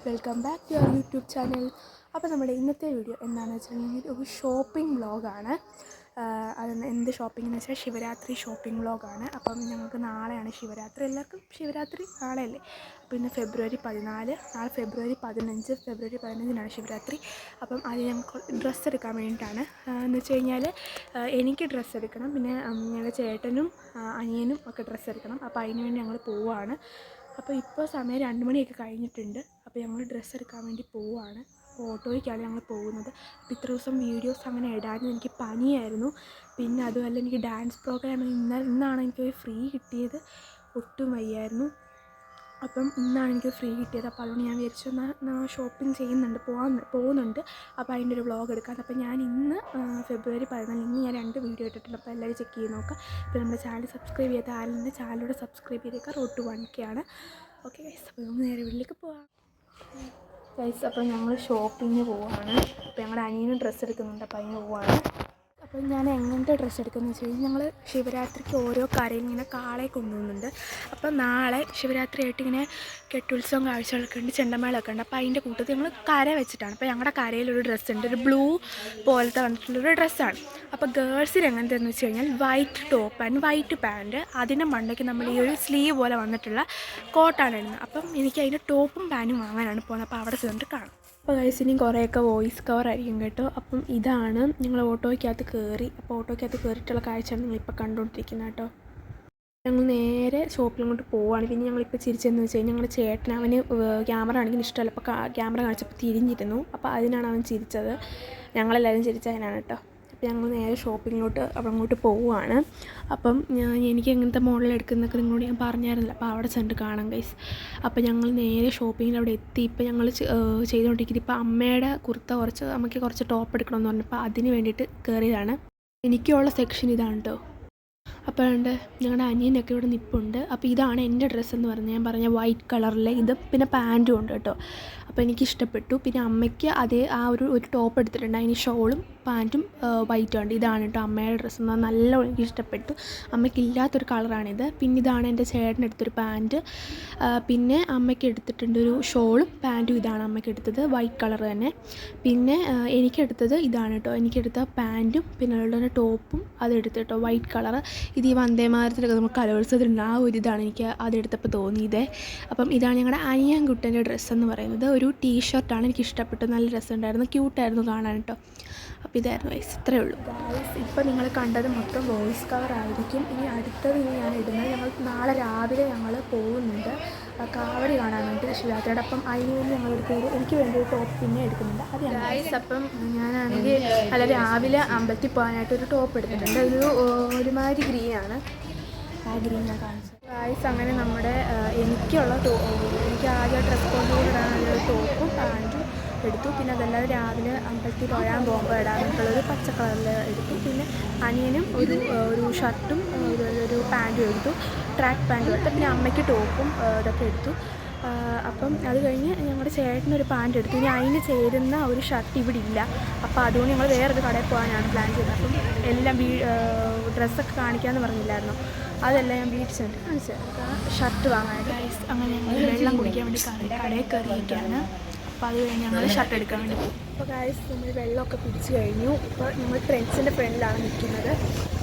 Welcome back to our YouTube channel. അപ്പോൾ നമ്മുടെ ഇന്നത്തെ വീഡിയോ എന്താണെന്ന് വെച്ചിട്ടുണ്ടെങ്കിൽ ഒരു ഷോപ്പിംഗ് വ്ളോഗാണ്. അത് എന്ത് ഷോപ്പിംഗ് എന്ന് വെച്ചാൽ ശിവരാത്രി ഷോപ്പിംഗ് വ്ളോഗാണ്. അപ്പം ഞങ്ങൾക്ക് നാളെയാണ് ശിവരാത്രി. എല്ലാവർക്കും ശിവരാത്രി നാളെയല്ലേ. അപ്പോൾ ഇന്ന് ഫെബ്രുവരി 14, നാളെ ഫെബ്രുവരി 15, ഫെബ്രുവരി 15-നാണ് ശിവരാത്രി. അപ്പം അത് ഞങ്ങൾക്ക് ഡ്രസ്സ് എടുക്കാൻ വേണ്ടിയിട്ടാണ്. എന്ന് വെച്ച് കഴിഞ്ഞാൽ എനിക്ക് ഡ്രസ്സ് എടുക്കണം, പിന്നെ ഞങ്ങളുടെ ചേട്ടനും അനിയനും ഒക്കെ ഡ്രസ്സ് എടുക്കണം. അപ്പോൾ അതിന് വേണ്ടി ഞങ്ങൾ പോവുകയാണ്. അപ്പോൾ ഇപ്പോൾ സമയം 2 മണിയൊക്കെ കഴിഞ്ഞിട്ടുണ്ട്. അപ്പോൾ ഞങ്ങൾ ഡ്രസ്സ് എടുക്കാൻ വേണ്ടി പോവുകയാണ്. ഓട്ടോയ്ക്കാണ് ഞങ്ങൾ പോകുന്നത്. അപ്പോൾ ഇത്ര ദിവസം വീഡിയോസ് അങ്ങനെ ഇടാനും എനിക്ക് പനിയായിരുന്നു. പിന്നെ അതുമല്ല എനിക്ക് ഡാൻസ് പ്രോഗ്രാം ഇന്നാണ് എനിക്ക് ഫ്രീ കിട്ടിയത്. ഒട്ടും വയ്യായിരുന്നു. അപ്പം ഇന്നാണ് എനിക്ക് ഫ്രീ കിട്ടിയത്. അപ്പോൾ അതുകൊണ്ട് ഞാൻ വിചാരിച്ചു ഷോപ്പിംഗ് പോകുന്നുണ്ട്. അപ്പോൾ അതിൻ്റെ ഒരു വ്ളോഗ് എടുക്കാം. അപ്പോൾ ഞാൻ ഇന്ന് ഫെബ്രുവരി 14 ഇന്ന് ഞാൻ 2 വീഡിയോ ഇട്ടിട്ടുണ്ട്. അപ്പോൾ എല്ലാവരും ചെക്ക് ചെയ്ത് നോക്കാം. അപ്പോൾ നമ്മുടെ ചാനൽ സബ്സ്ക്രൈബ് ചെയ്ത ആളിൻ്റെ ചാനലിലൂടെ സബ്സ്ക്രൈബ് ചെയ്തേക്കാം. റോഡ് ടു 1K ആണ്. ഓക്കെ ഗൈസ്, അപ്പോൾ നമുക്ക് നേരെ വീട്ടിലേക്ക് പോകാം. ഗൈസ്, അപ്പോൾ ഞങ്ങൾ ഷോപ്പിങ്ങിന് പോവുകയാണ്. അപ്പോൾ ഞങ്ങളുടെ അനിയനും ഡ്രസ്സ് എടുക്കുന്നുണ്ട്. അപ്പോൾ അതിന് പോവുകയാണ്. അപ്പോൾ ഞാൻ എങ്ങനത്തെ ഡ്രസ്സ് എടുക്കുന്നത് വെച്ച് കഴിഞ്ഞാൽ ഞങ്ങൾ ശിവരാത്രിക്ക് ഓരോ കരയിൽ ഇങ്ങനെ കാളയെ കൊണ്ടുപോകുന്നുണ്ട്. അപ്പോൾ നാളെ ശിവരാത്രി ആയിട്ട് ഇങ്ങനെ കെട്ടുത്സവം കാഴ്ചകളൊക്കെ ഉണ്ട്, ചെണ്ടമേളമൊക്കെ ഉണ്ട്. അപ്പോൾ അതിൻ്റെ കൂട്ടത്തിൽ ഞങ്ങൾ കര വെച്ചിട്ടാണ്. അപ്പോൾ ഞങ്ങളുടെ കരയിലൊരു ഡ്രസ്സുണ്ട്, ഒരു ബ്ലൂ പോലത്തെ വന്നിട്ടുള്ളൊരു ഡ്രസ്സാണ്. അപ്പോൾ ഗേൾസിന് എങ്ങനത്തെയെന്ന് വെച്ച് കഴിഞ്ഞാൽ white top and white pant, അതിൻ്റെ മണ്ടയ്ക്ക് നമ്മൾ ഈ ഒരു സ്ലീവ് പോലെ വന്നിട്ടുള്ള കോട്ടാണ് ഇടുന്നത്. അപ്പം എനിക്ക് അതിൻ്റെ ടോപ്പും പാൻറ്റും വാങ്ങാനാണ് പോകുന്നത്. അപ്പോൾ അവിടെ ചെന്നിട്ട് കാണാം. അപ്പോൾ ഗൈസ്, ഇനി കുറേയൊക്കെ വോയിസ് കവർ ആയിരിക്കും കേട്ടോ. അപ്പം ഇതാണ് ഞങ്ങൾ ഓട്ടോയ്ക്കകത്ത് കയറി. അപ്പോൾ ഓട്ടോയ്ക്കകത്ത് കയറിയിട്ടുള്ള കാഴ്ചയാണ് നിങ്ങളിപ്പോൾ കണ്ടുകൊണ്ടിരിക്കുന്നത് കേട്ടോ. ഞങ്ങൾ നേരെ ഷോപ്പിലങ്ങോട്ട് പോവുകയാണ്. പിന്നെ ഞങ്ങളിപ്പോൾ ചിരിച്ചതെന്ന് വെച്ച് കഴിഞ്ഞാൽ ഞങ്ങളുടെ ചേട്ടൻ, അവന് ക്യാമറ കാണിക്കുന്ന ഇഷ്ടമല്ല. അപ്പോൾ ക്യാമറ കാണിച്ചപ്പോൾ തിരിഞ്ഞിരുന്നു. അപ്പോൾ അതിനാണ് അവൻ ചിരിച്ചത്. ഞങ്ങളെല്ലാവരും ചിരിച്ചതിനാണ് കേട്ടോ. അപ്പോൾ ഞങ്ങൾ നേരെ ഷോപ്പിങ്ങിലോട്ട് അങ്ങോട്ട് പോവുകയാണ്. അപ്പം എനിക്ക് എങ്ങനത്തെ മോഡൽ എടുക്കുന്നതൊക്കെ നിങ്ങളോട് ഞാൻ പറഞ്ഞായിരുന്നില്ല. അപ്പോൾ അവിടെ ചെന്നിട്ട് കാണാം ഗൈസ്. അപ്പോൾ ഞങ്ങൾ നേരെ ഷോപ്പിങ്ങിൽ അവിടെ എത്തി. ഇപ്പോൾ ഞങ്ങൾ ചെയ്തുകൊണ്ടിരിക്കുന്നത് ഇപ്പോൾ അമ്മയുടെ കുർത്ത അമ്മയ്ക്ക് കുറച്ച് ടോപ്പ് എടുക്കണമെന്ന് പറഞ്ഞപ്പോൾ അതിന് വേണ്ടിയിട്ട് കയറിയതാണ്. എനിക്കുള്ള സെക്ഷൻ ഇതാണ് കേട്ടോ. അപ്പോൾ ഉണ്ട് ഞങ്ങളുടെ അനിയനൊക്കെ ഇവിടെ നിൽപ്പുണ്ട്. അപ്പോൾ ഇതാണ് എൻ്റെ ഡ്രസ്സെന്ന് പറഞ്ഞാൽ ഞാൻ പറഞ്ഞ വൈറ്റ് കളറിലെ ഇത്, പിന്നെ പാൻറ്റും ഉണ്ട് കേട്ടോ. അപ്പോൾ എനിക്കിഷ്ടപ്പെട്ടു. പിന്നെ അമ്മയ്ക്ക് ആ ഒരു ടോപ്പ് എടുത്തിട്ടുണ്ട്, അതിന് ഷോളും പാൻറ്റും വൈറ്റും ഉണ്ട്. ഇതാണ് കേട്ടോ അമ്മയുടെ ഡ്രസ്സ്. നല്ല എനിക്ക് ഇഷ്ടപ്പെട്ടു. അമ്മയ്ക്കില്ലാത്തൊരു കളറാണിത്. പിന്നെ ഇതാണ് എൻ്റെ ചേട്ടനെടുത്തൊരു പാൻറ്റ്. പിന്നെ അമ്മയ്ക്ക് എടുത്തിട്ടുണ്ട് ഒരു ഷോളും പാൻറ്റും. ഇതാണ് അമ്മയ്ക്ക് എടുത്തത്, വൈറ്റ് കളർ തന്നെ. പിന്നെ എനിക്കെടുത്തത് ഇതാണ് കേട്ടോ. എനിക്കെടുത്ത പാൻറ്റും പിന്നെ അതുപോലെ ടോപ്പും അതെടുത്ത് കേട്ടോ, വൈറ്റ് കളർ. ഇത് ഈ വന്ദേമാതരത്തിലൊക്കെ നമുക്ക് കലോത്സവത്തിലുണ്ട്, ആ ഒരു ഇതാണ് എനിക്ക് അതെടുത്തപ്പോൾ തോന്നിയത്. അപ്പം ഇതാണ് ഞങ്ങളുടെ അനിയൻകുട്ടൻ്റെ ഡ്രസ്സെന്ന് പറയുന്നത്. ഒരു ടീഷർട്ടാണ്, എനിക്ക് ഇഷ്ടപ്പെട്ടു. നല്ല രസമുണ്ടായിരുന്നു, ക്യൂട്ടായിരുന്നു കാണാൻ കേട്ടോ. അപ്പോൾ ഇതായിരുന്നു വയസ്സ്, ഇത്രയേ ഉള്ളൂ ഗൈസ്. ഇപ്പോൾ നിങ്ങൾ കണ്ടത് മൊത്തം വോയിസ് കവർ ആയിരിക്കും. ഇനി അടുത്തത് ഞാൻ ഇടുന്നത്, ഞങ്ങൾ നാളെ രാവിലെ ഞങ്ങൾ പോകുന്നുണ്ട് കാവടി കാണാൻ വേണ്ടി ശിവരാത്രിയുടെ. അപ്പം അതിന് വേണ്ടി എനിക്ക് വേണ്ടി ഒരു ടോപ്പ് പിന്നെ എടുക്കുന്നുണ്ട്. അത് ഗൈസ്, അപ്പം ഞാനാണെങ്കിൽ രാവിലെ അമ്പലത്തിൽ പോകാനായിട്ടൊരു ടോപ്പ് എടുത്തിട്ടുണ്ട്. ഒരുമാതിരി ഗ്രീനാണ്. ആ ഗ്രീൻ ഞാൻ കാണിച്ചത് ഗൈസ്. അങ്ങനെ നമ്മുടെ എനിക്ക് ആദ്യം ഡ്രസ് കോഡ് ഇടാനുള്ളൊരു ടോപ്പും പാൻറ്റും എടുത്തു. പിന്നെ അതല്ലാതെ രാവിലെ അമ്പലത്തിൽ തൊഴാൻ പോകുമ്പോൾ ഇടാനായിട്ടുള്ളൊരു പച്ച കളറിൽ എടുത്തു. പിന്നെ അനിയനും ഒരു ഷർട്ടും ഒരു പാൻറ്റും എടുത്തു, ട്രാക്ക് പാൻറ്റും എടുത്തു. പിന്നെ അമ്മയ്ക്ക് ടോപ്പും ഇതൊക്കെ എടുത്തു. അപ്പം അത് കഴിഞ്ഞ് ഞങ്ങളുടെ ചേട്ടനൊരു പാൻറ്റ് എടുത്തു. ഇനി അതിന് ചേരുന്ന ഒരു ഷർട്ട് ഇവിടെ ഇല്ല. അപ്പോൾ അതുകൊണ്ട് ഞങ്ങൾ വേറൊരു കടയിൽ പോകാനാണ് പ്ലാൻ ചെയ്തത്. അപ്പം എല്ലാം ഡ്രസ്സൊക്കെ കാണിക്കാമെന്ന് പറഞ്ഞില്ലായിരുന്നു, അതെല്ലാം ഞാൻ വീട്ടിൽ ചെന്നിട്ട് കാണിച്ചു തരാം. ഷർട്ട് വാങ്ങാനായിട്ട് ഗൈസ്. അങ്ങനെ ഞങ്ങൾ വെള്ളം കുടിക്കാൻ വേണ്ടി കടയിൽ കയറിയിരിക്കുകയാണ്. അപ്പോൾ അത് കഴിഞ്ഞ് ഞങ്ങൾ ഷർട്ട് എടുക്കാൻ വേണ്ടി പോകും. അപ്പോൾ ഗൈസ്, നമ്മൾ വെള്ളമൊക്കെ പിടിച്ച് കഴിഞ്ഞു. ഇപ്പോൾ നമ്മൾ ഫ്രണ്ട്സിൻ്റെ ഫ്രണ്ടിലാണ് നിൽക്കുന്നത്.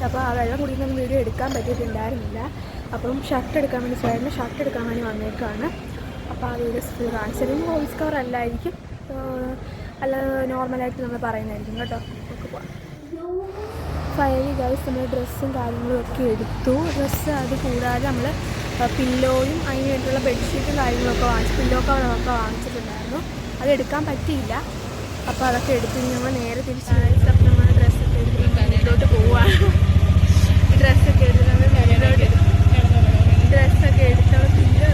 അപ്പോൾ ആ വെള്ളം കുടിക്കുന്ന വീഡിയോ എടുക്കാൻ പറ്റിയിട്ടുണ്ടായിരുന്നില്ല. അപ്പം ഷർട്ട് എടുക്കാൻ വേണ്ടി ചേട്ടന് ഷർട്ട് എടുക്കാൻ വേണ്ടി വന്നേക്കാണ്. അപ്പോൾ ആ വീഡിയോ കാണിച്ചതിന് വോയിസ് കവർ അല്ലായിരിക്കും, അല്ല നോർമലായിട്ട് നമ്മൾ പറയുന്നതായിരിക്കും കേട്ടോ. നമുക്ക് പോകാം. ഫൈനലി ഗൈസ്, നമ്മൾ ഡ്രസ്സും കാര്യങ്ങളും ഒക്കെ എടുത്തു. ഡ്രസ്സ് അത് കൂടാതെ നമ്മൾ പില്ലോയും അതിന് വേണ്ടിയിട്ടുള്ള ബെഡ്ഷീറ്റും കാര്യങ്ങളൊക്കെ പില്ലോ കവറൊക്കെ വാങ്ങിച്ചിട്ടുണ്ടായിരുന്നു. അത് എടുക്കാൻ പറ്റിയില്ല. അപ്പോൾ അതൊക്കെ എടുത്ത് ഞങ്ങൾ നേരെ തിരിച്ച് അപ്പോൾ നമ്മൾ ഡ്രസ്സൊക്കെ എടുത്ത് വീട്ടിലോട്ട് പോവുകയാണ്. ഡ്രസ്സൊക്കെ എടുത്ത് നമ്മൾ ഡ്രസ്സൊക്കെ എടുത്ത് നമ്മൾ